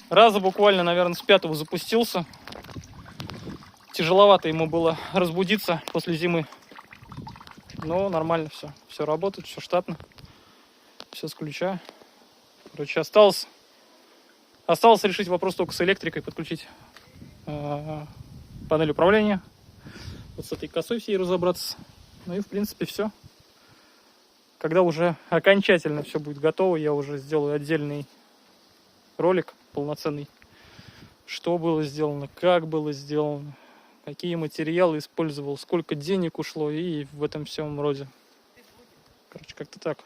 Раза буквально, наверное, с 5-го запустился. Тяжеловато ему было разбудиться после зимы. Но нормально все. Все работает, все штатно. Все с ключа. Короче, осталось решить вопрос только с электрикой, подключить панель управления. Вот с этой косой всей разобраться. Ну и в принципе все. Когда уже окончательно все будет готово, я уже сделаю отдельный ролик полноценный. Что было сделано, как было сделано, какие материалы использовал, сколько денег ушло и в этом всем роде. Короче, как-то так.